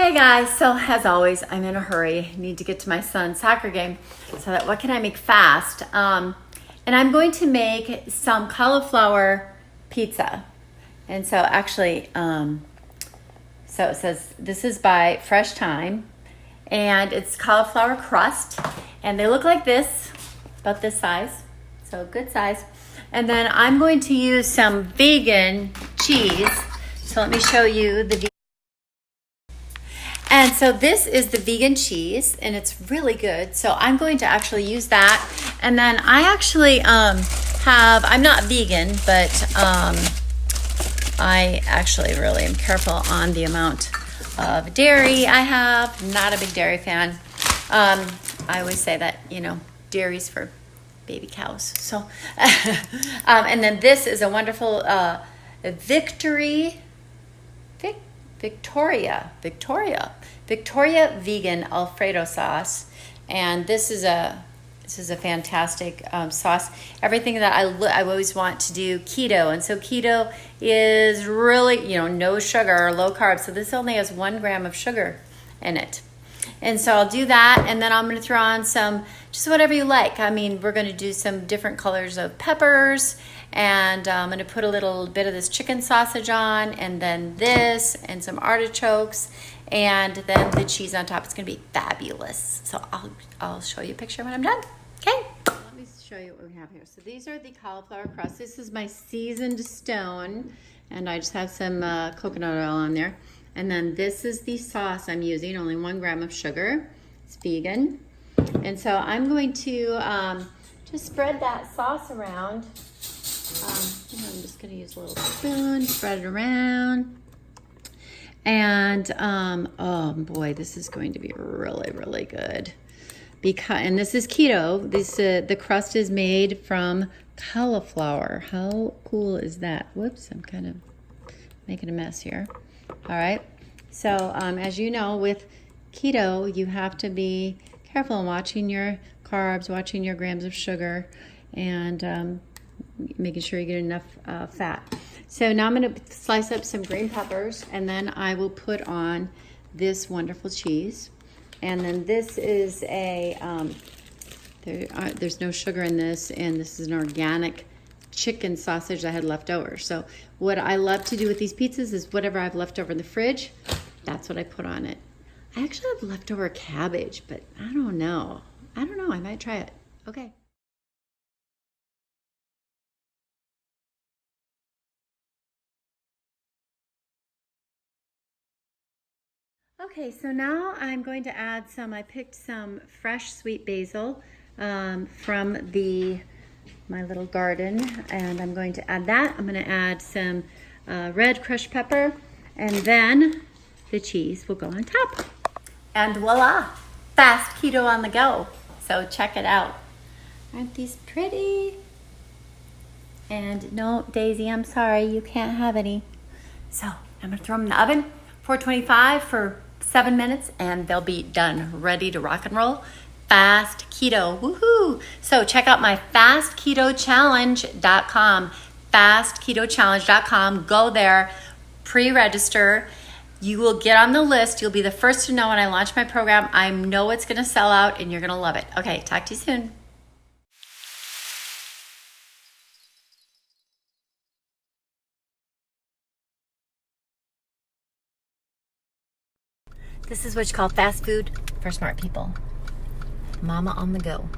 Hey guys, so as always, I'm in a hurry. I need to get to my son's soccer game. So that what can I make fast? And I'm going to make some cauliflower pizza. And so actually, so it says this is by Fresh Thyme, and it's cauliflower crust, and they look like this, about this size, so good size. And then I'm going to use some vegan cheese. So let me show you the vegan. And so this is the vegan cheese, and it's really good. So I'm going to actually use that. And then I actually I'm not vegan, but I actually really am careful on the amount of dairy I have. Not a big dairy fan. I always say that, dairy's for baby cows. So, and then this is a wonderful Victoria vegan Alfredo sauce, and this is a fantastic sauce. Everything that I always want to do keto, and so keto is really no sugar or low carb. So this only has 1 gram of sugar in it, and so I'll do that, and then I'm going to throw on some just whatever you like. I mean, we're going to do some different colors of peppers. And I'm going to put a little bit of this chicken sausage on, and then this, and some artichokes, and then the cheese on top. It's going to be fabulous. So I'll show you a picture when I'm done. Okay. Let me show you what we have here. So these are the cauliflower crust. This is my seasoned stone, and I just have some coconut oil on there. And then this is the sauce I'm using, only 1 gram of sugar. It's vegan. And so I'm going to just spread that sauce around. I'm just going to use a little spoon, spread it around. And, oh boy, this is going to be really, really good. And this is keto. The crust is made from cauliflower. How cool is that? Whoops, I'm kind of making a mess here. All right. So, as you know, with keto, you have to be careful in watching your carbs, watching your grams of sugar, and making sure you get enough fat. So now I'm going to slice up some green peppers, and then I will put on this wonderful cheese. And then this is there's no sugar in this, and this is an organic chicken sausage I had left over. So what I love to do with these pizzas is whatever I've left over in the fridge, that's what I put on it. I actually have leftover cabbage, but I don't know. I might try it. Okay. Okay, so now I'm going to add I picked some fresh sweet basil from my little garden, and I'm going to add that. I'm going to add some red crushed pepper, and then the cheese will go on top. And voila, fast keto on the go. So check it out. Aren't these pretty? And no, Daisy, I'm sorry, you can't have any. So I'm going to throw them in the oven, 425 for 7 minutes, and they'll be done, ready to rock and roll. Fast keto, woohoo! So check out my fastketochallenge.com, fastketochallenge.com. Go there, pre-register. You will get on the list. You'll be the first to know when I launch my program. I know it's going to sell out, and you're going to love it. Okay, talk to you soon. This is what you call fast food for smart people. Mama on the go.